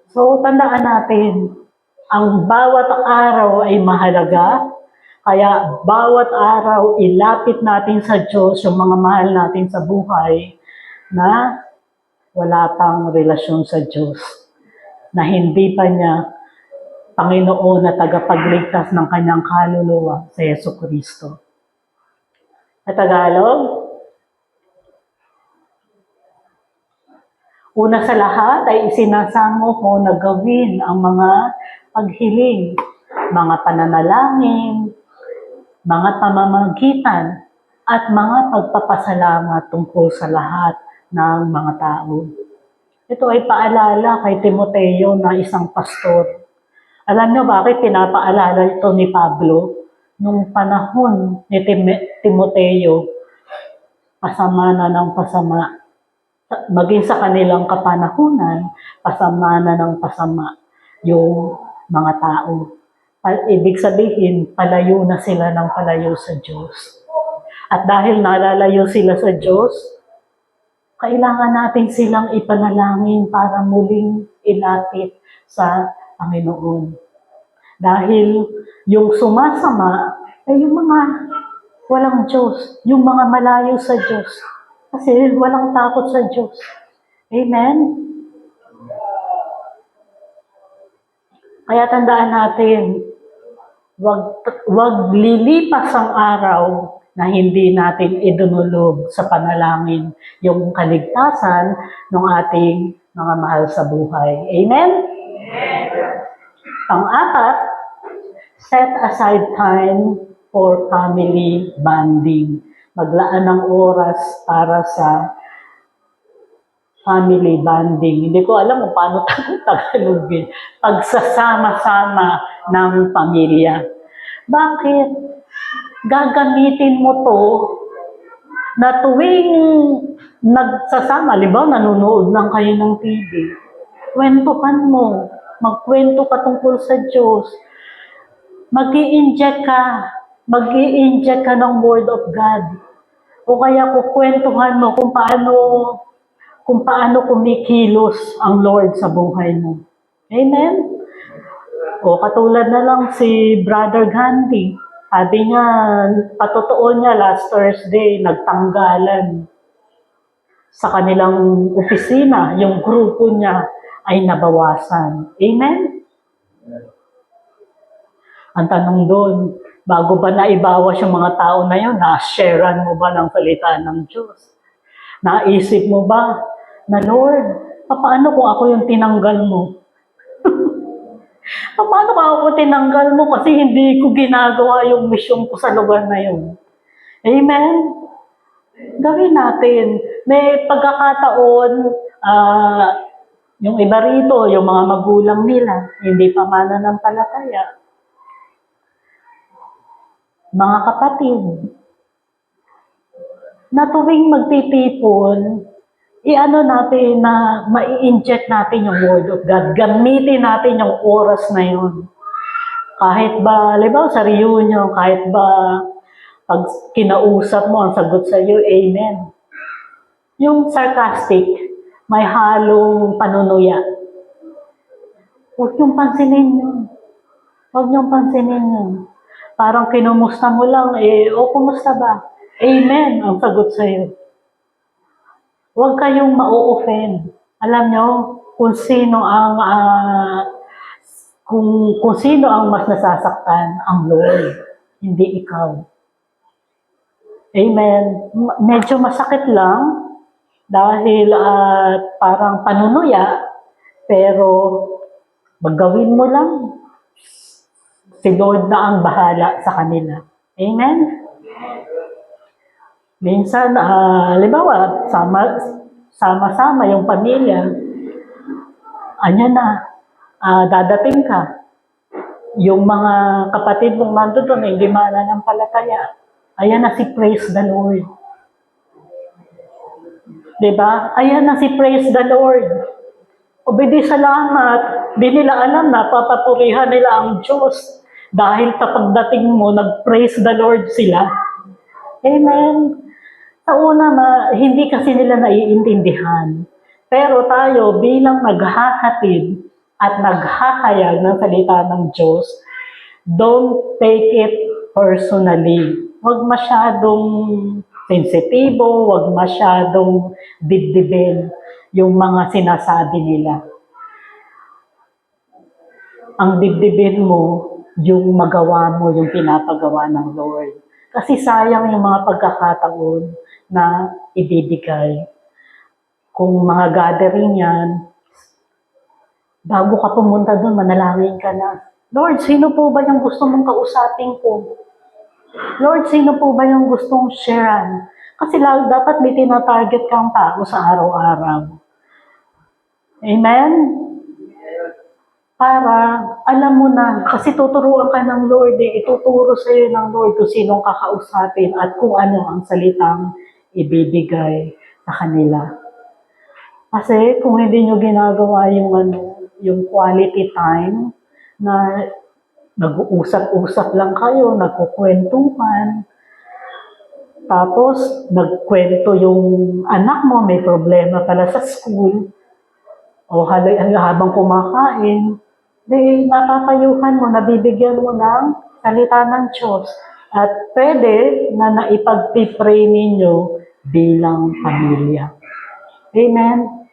So, tandaan natin, ang bawat araw ay mahalaga, kaya bawat araw ilapit natin sa Diyos yung mga mahal natin sa buhay na wala pang relasyon sa Diyos, na hindi pa niya Panginoon na tagapagligtas ng kanyang kaluluwa sa Jesucristo. Sa Tagalog, una sa lahat ay isinasamo ko na gawin ang mga paghiling, mga pananalangin, mga pamamagitan, at mga pagpapasalamat tungkol sa lahat ng mga tao. Ito ay paalala kay Timoteo na isang pastor. Alam niyo bakit pinapaalala ito ni Pablo? Nung panahon ni Timoteo, pasama na ng pasama. Maging sa kanilang kapanahunan, pasama na ng pasama yung mga tao. Ibig sabihin, palayo na sila ng palayo sa Diyos. At dahil nalalayo sila sa Diyos, kailangan natin silang ipanalangin para muling ilapit sa Panginoon. Dahil yung sumasama ay yung mga walang Diyos, yung mga malayo sa Diyos. Kasi walang takot sa Diyos. Amen? Kaya tandaan natin, wag lilipas ang araw na hindi natin idunulog sa panalangin yung kaligtasan ng ating mga mahal sa buhay. Amen? Pang-apat, set aside time for family bonding. Maglaan ng oras para sa family bonding. Hindi ko alam kung paano Tagalogin. Pagsasama-sama ng pamilya. Bakit? Gagamitin mo to na tuwing nagsasama, halimbawa nanonood lang kayo ng TV, kwentuhan mo, magkwento ka tungkol sa Diyos, mag-i-inject ka ng Word of God. O kaya kukwentuhan mo kung paano kumikilos ang Lord sa buhay mo. Amen? O katulad na lang si Brother Gandhi. Sabi niya, patotoo niya last Thursday, nagtanggalan sa kanilang opisina, yung grupo niya ay nabawasan. Amen? Ang tanong doon, bago ba naibawas yung mga tao na yun, na-sharean mo ba ng salita ng Diyos? Naisip mo ba na, Lord, paano kung ako yung tinanggal mo? Paano kung ako tinanggal mo kasi hindi ko ginagawa yung mission ko sa lugar na yun? Amen? Gawin natin. May pagkakataon, yung iba rito, yung mga magulang nila, hindi pa mananampalataya. Mga kapatid, na tuwing magtitipon, i-ano natin na mai-inject natin yung Word of God. Gamitin natin yung oras na yun. Kahit ba, halimbawa sa reunion, kahit ba pag kinausap mo, ang sagot sa iyo, Amen. Yung sarcastic, may halong panunuya. Huwag niyong pansinin yun. Huwag niyong pansinin yun. Parang kinumusta mo lang, kumusta ba? Amen, ang sagot sa iyo. Huwag kayong ma-offend. Alam niyo, kung sino ang kung sino ang mas nasasaktan, ang Lord, hindi ikaw. Amen. Medyo masakit lang dahil parang panunuya, pero maggawin mo lang. Si Lord na ang bahala sa kanila. Amen? Minsan, halimbawa, sama-sama yung pamilya, dadating ka. Yung mga kapatid mong nandoon, hindi mananampalataya. Ayan na si Praise the Lord. Diba? Ayan na si Praise the Lord. Obedi salamat. Di nila alam na papapurihan nila ang Diyos. Dahil sa pagdating mo, nag-praise the Lord sila. Amen. Sa una, hindi kasi nila naiintindihan. Pero tayo bilang naghahatid at naghahayag ng salita ng Diyos, don't take it personally. Huwag masyadong sensitibo, huwag masyadong dibdibin yung mga sinasabi nila. Ang dibdibin mo, yung magawa mo, yung pinapagawa ng Lord. Kasi sayang yung mga pagkakataon na ibibigay. Kung mga gathering yan, bago ka pumunta doon, manalangin ka na. Lord, sino po ba yung gusto mong kausapin ko? Lord, sino po ba yung gustong sharean? Kasi dapat may tinatarget kang tao sa araw-araw. Amen? Para alam mo na, kasi tuturuan ka ng Lord, ituturo sa iyo ng Lord kung sinong kakausapin at kung ano ang salitang ibibigay sa kanila. Kasi kung hindi nyo ginagawa yung quality time na nag-uusap-usap lang kayo, nagkukwentuhan, tapos nagkwento yung anak mo, may problema pala sa school, o habang kumakain, napapayuhan mo, nabibigyan mo ng salita ng Diyos. At pwede na naipag-pray ninyo bilang pamilya. Amen?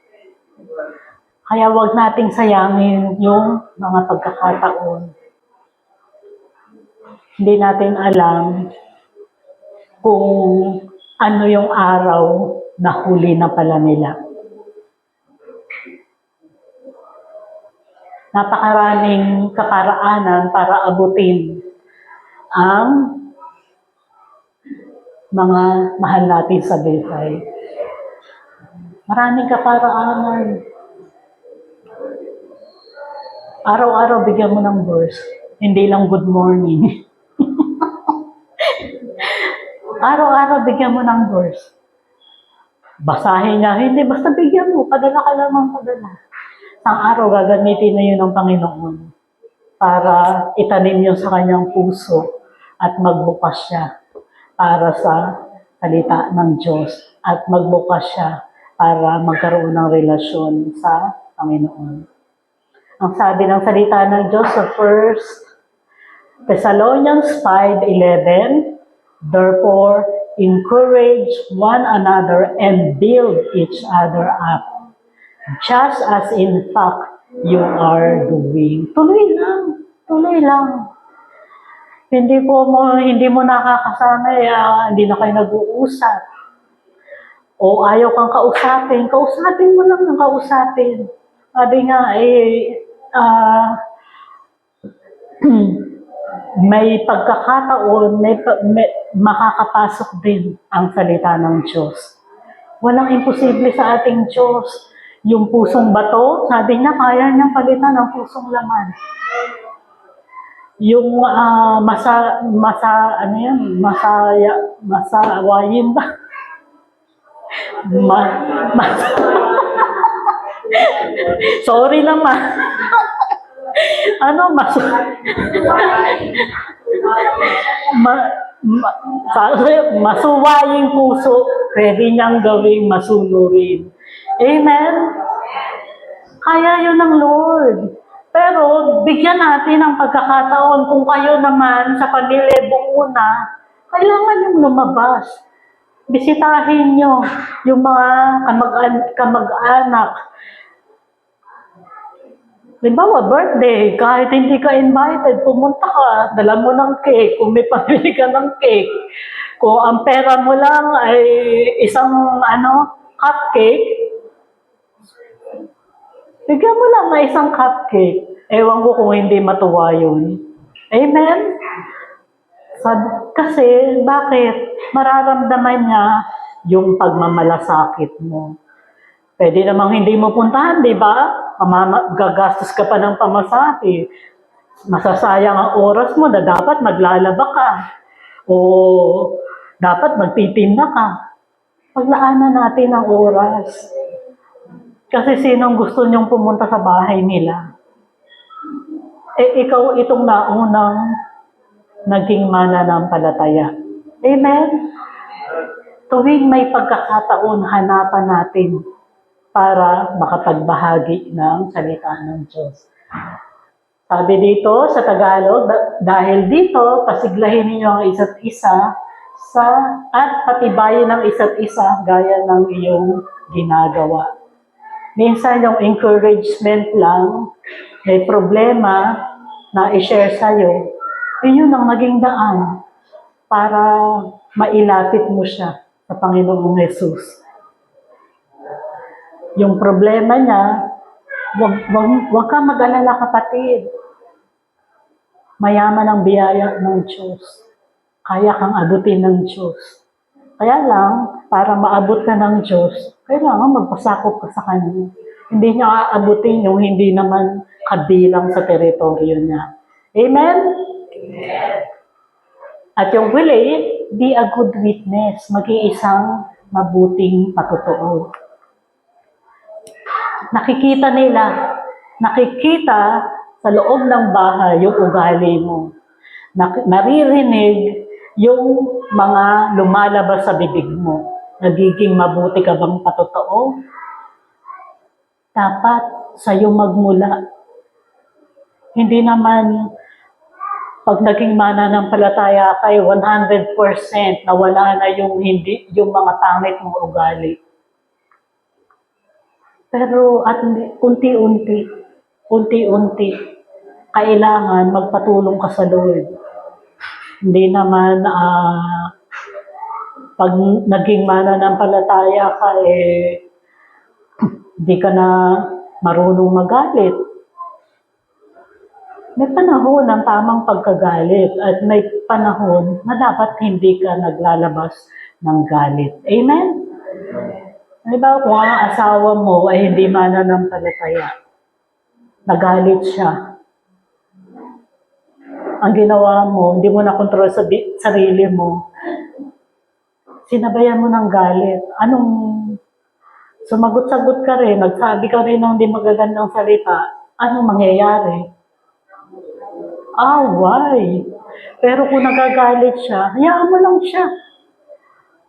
Kaya wag nating sayangin yung mga pagkakataon. Hindi natin alam kung ano yung araw na huli na pala nila. Napakaraming kaparaanan para abutin ang mga mahal natin sa buhay. Maraming kaparaanan. Araw-araw bigyan mo ng verse. Hindi lang good morning. Araw-araw bigyan mo ng verse. Basahin niya, hindi, basta bigyan mo, padala ka lang ng padala. Ang araw, gagamitin na yun ng Panginoon para itanim yun sa kanyang puso at magbukas siya para sa salita ng Diyos at magbukas siya para magkaroon ng relasyon sa Panginoon. Ang sabi ng salita ng Diyos sa 1 Thessalonians 5:11, therefore, encourage one another and build each other up, just as in fact you are doing. Tuloy lang, tuloy lang. Hindi mo nakakasama, hindi na kayo nag-uusap. O ayaw kang kausapin mo lang ng kausapin. Sabi nga, may pagkakataon, makakapasok din ang salita ng Diyos. Walang imposible sa ating Diyos. Yung pusong bato, sabi niya, kaya niyang palitan ng pusong laman. Yung masawayin ba? Sorry naman. Masuwaying puso, pwede niyang gawing masunurin. Amen? Kaya yun ng Lord. Pero, bigyan natin ng pagkakataon kung kayo naman sa pamilya buo na, kailangan yung lumabas. Bisitahin nyo yung mga kamag-anak. Halimbawa, birthday, kahit hindi ka invited, pumunta ka, dala mo ng cake, kung may pamili ka ng cake. Kung ang pera mo lang ay isang cupcake, bigyan mo lang na isang cupcake. Ewan ko kung hindi matuwa yun. Amen? Kasi, bakit? Mararamdaman niya yung pagmamalasakit mo. Pwede namang hindi mo puntahan, di ba? Gagastos ka pa ng pamasahe. Masasayang ang oras mo na dapat maglalaba ka. O dapat magtitinda ka. Paglaanan natin ang oras. Kasi sinong gusto niyong pumunta sa bahay nila? Ikaw itong naunang naging mananampalataya. Amen? Tuwing may pagkakataon, hanapan natin para makapagbahagi ng salita ng Diyos. Sabi dito sa Tagalog, dahil dito, pasiglahin ninyo ang isa't isa at patibayin ng isa't isa gaya ng iyong ginagawa. Minsan yung encouragement lang, may problema na i-share sa'yo, yun ang maging daan para mailapit mo siya sa Panginoong Jesus. Yung problema niya, wag ka mag-alala kapatid. Mayaman ang biyaya ng Diyos. Kaya kang abutin ng Diyos. Kaya lang, para maabot ka ng Diyos, kailangan magpasakop ka sa Kanya. Hindi niya aabutin yung hindi naman kabilang sa teritoryo niya. Amen? Amen. At yung huli, be a good witness. Maging isang mabuting patotoo. Nakikita sa loob ng bahay yung ugali mo. Naririnig yung mga lumalabas sa bibig mo. Nagiging mabuti ka bang patotoo? Dapat sa'yo magmula. Hindi naman pag naging mananampalataya kay 100% na wala na yung mga pangit mong ugali. Pero at unti-unti, kailangan magpatulong ka sa Lord. Hindi naman pag naging mananampalataya ka, hindi ka na marunong magalit. May panahon ng tamang pagkagalit at may panahon na dapat hindi ka naglalabas ng galit. Amen? Halimbawa, kung ang asawa mo ay hindi mananampalataya, nagalit siya, ang ginawa mo, hindi mo na kontrol sa sarili mo, sinabayan mo ng galit. Anong, sumagot-sagot ka rin, nagsabi ka rin ng hindi magagandang salita, anong mangyayari? Away. Pero kung nagagalit siya, hayaan mo lang siya.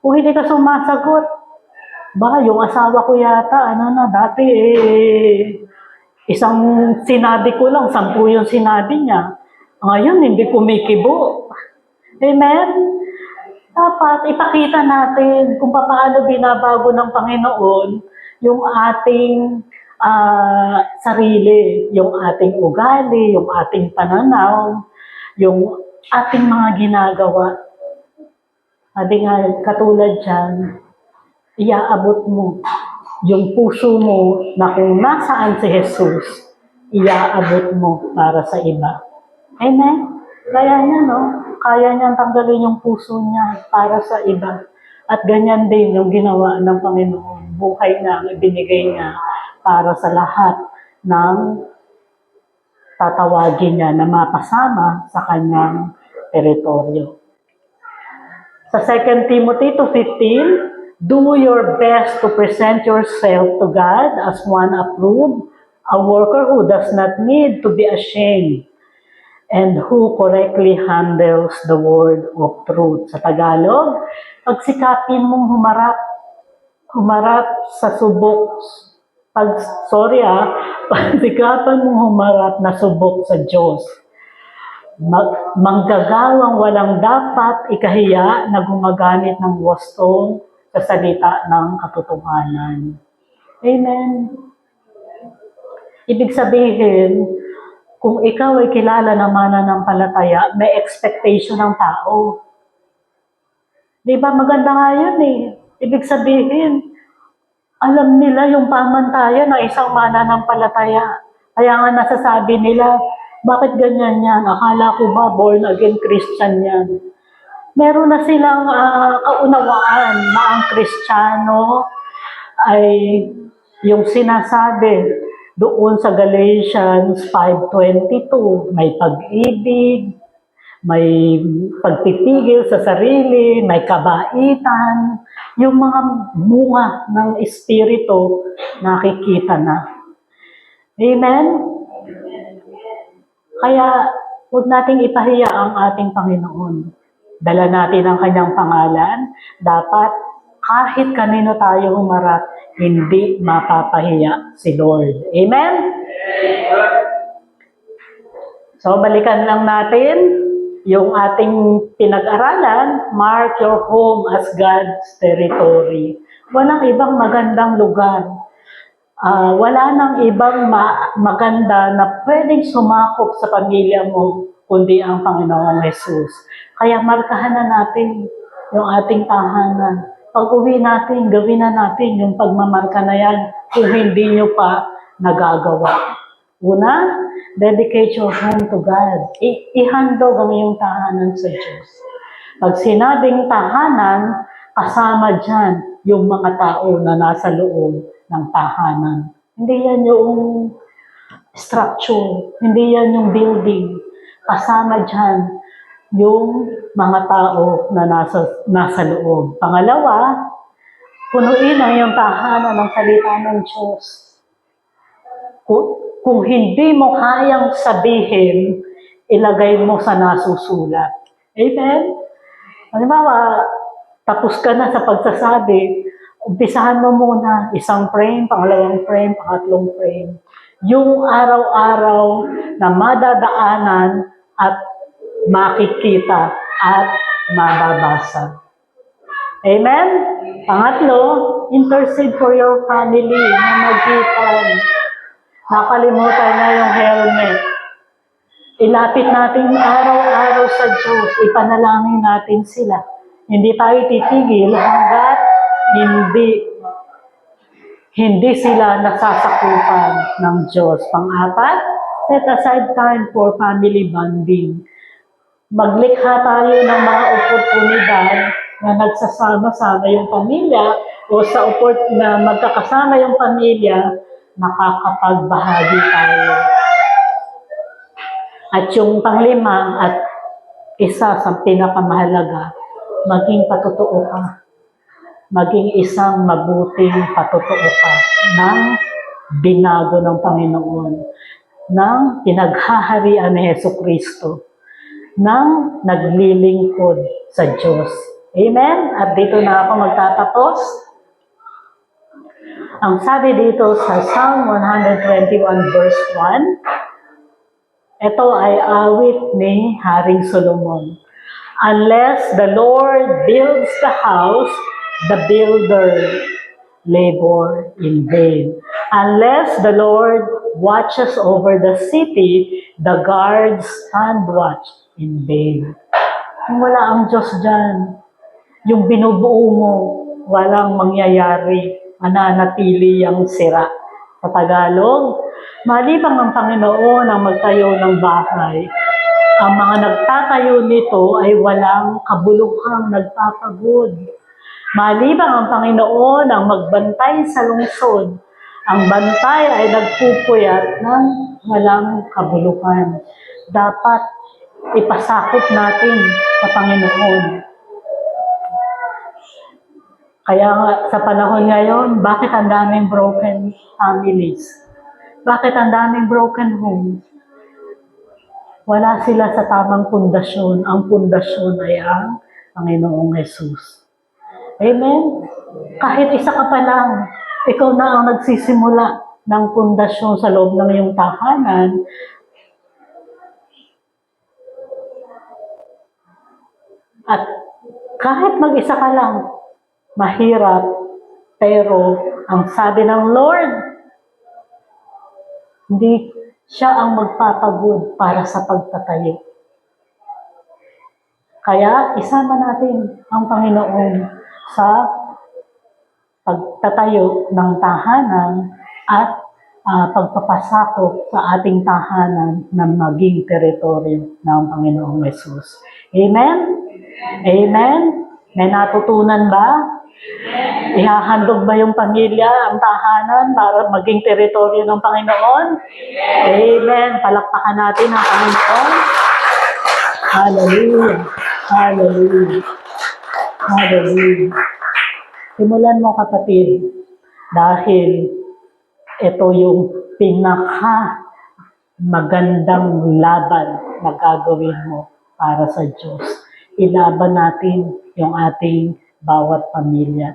Kung hindi ka sumasagot, yung asawa ko yata, dati isang sinabi ko lang, 10 yung sinabi niya. Ngayon, hindi kumikibo. Amen? Dapat ipakita natin kung paano binabago ng Panginoon yung ating sarili, yung ating ugali, yung ating pananaw, yung ating mga ginagawa. Sabi nga, katulad dyan, iaabot mo yung puso mo na kung nasaan si Jesus, iaabot mo para sa iba. Amen? Kaya niya, no? Kaya niyang tanggalin yung puso niya para sa iba. At ganyan din yung ginawa ng Panginoon. Buhay niya, ibinigay niya para sa lahat ng tatawagin niya na mapasama sa kanyang teritoryo. Sa 2 Timothy 2:15, do your best to present yourself to God as one approved, a worker who does not need to be ashamed, and who correctly handles the word of truth. Sa Tagalog, pagsikapin mong humarap sa subok. Pagsikapan mong humarap na subok sa Diyos. Manggagawang walang dapat ikahiya na gumagamit ng wastong sa salita ng katotohanan. Amen. Ibig sabihin, kung ikaw ay kilala na mananampalataya, may expectation ng tao. Di ba maganda nga yun eh. Ibig sabihin, alam nila yung pamantayan ng isang mananampalataya. Kaya nga nasasabi nila, bakit ganyan yan? Akala ko ba born again Christian yan? Meron na silang kaunawaan na ang Kristiyano ay yung sinasabi doon sa Galatians 5:22, may pag-ibig, may pagpipigil sa sarili, may kabaitan, yung mga bunga ng Espiritu nakikita na. Amen? Kaya huwag nating ipahiya ang ating Panginoon. Dala natin ang kanyang pangalan. Dapat kahit kanino tayo humarap, hindi mapapahiya si Lord. Amen? So, balikan lang natin yung ating pinag-aralan, mark your home as God's territory. Walang ibang magandang lugar. Wala nang ibang maganda na pwedeng sumakop sa pamilya mo, kundi ang Panginoong Jesus. Kaya markahan na natin yung ating tahanan. Pag-uwi natin, gawin na natin yung pagmamarka na yan kung hindi nyo pa nagagawa. Una, dedicate your home to God. Ihandog ang iyong tahanan sa Diyos. Pag sinabing tahanan, kasama dyan yung mga tao na nasa loob ng tahanan. Hindi yan yung structure, hindi yan yung building. Kasama dyan yung mga tao na nasa loob. Pangalawa, punuin ang iyong tahanan ng salita ng Diyos. Kung hindi mo kayang sabihin, ilagay mo sa nasusulat. Amen? Halimbawa, tapos ka na sa pagsasabi, umpisahan mo muna isang frame, pangalawang frame, pangatlong frame. Yung araw-araw na madadaanan at makikita at mababasa. Amen? Pangatlo, intercede for your family na magitan. Nakalimutan na yung helmet. Ilapit natin araw-araw sa Diyos. Ipanalangin natin sila. Hindi tayo titigil hanggat hindi sila nasasakupan ng Diyos. Pang-apat, set aside time for family bonding. Maglikha tayo ng mga oportunidad na nagsasama-sama yung pamilya o sa na magkakasama yung pamilya, makakapagbahagi tayo. At yung panglima at isa sa pinakamahalaga, maging patotoo ka. Maging isang mabuting patotoo ka ng binago ng Panginoon, ng pinaghaharian ni Jesucristo, ng naglilingkod sa Diyos. Amen? At dito na ako magtatapos. Ang sabi dito sa Psalm 121 verse 1, ito ay awit ni Haring Solomon. Unless the Lord builds the house, the builder labor in vain. Unless the Lord watches over the city, the guards stand watch in vain. Kung wala ang Diyos dyan, yung binubuo mo, walang mangyayari, mananatili ang sira. Sa Tagalog, malibang ang Panginoon ang magtayo ng bahay, ang mga nagtatayo nito ay walang kabuluhang nagpapagod. Malibang ang Panginoon ang magbantay sa lungsod, ang bantay ay nagpupuyat ng walang kabuluhan. Dapat ipasakop natin sa Panginoon. Kaya sa panahon ngayon, bakit ang daming broken families? Bakit ang daming broken homes? Wala sila sa tamang pundasyon. Ang pundasyon ay ang Panginoong Jesus. Amen? Kahit isa ka pa lang, ikaw na ang nagsisimula ng pundasyon sa loob ng iyong tahanan. At kahit mag-isa ka lang, mahirap, pero ang sabi ng Lord, hindi siya ang magpapagod para sa pagtatayo. Kaya isama natin ang Panginoon sa pagtatayo ng tahanan at pagpapasakop sa ating tahanan na maging teritoryo ng Panginoong Jesus. Amen? Amen? May natutunan ba? Ihahandog ba yung pamilya, ang tahanan para maging teritoryo ng Panginoon? Amen. Palakpakan natin ang Panginoon. Hallelujah. Hallelujah. Hallelujah. Simulan mo, kapatid, dahil ito yung magandang laban na gagawin mo para sa Diyos. Ilaban natin yung ating bawat pamilya.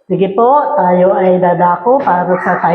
Sige po, tayo ay dadako para sa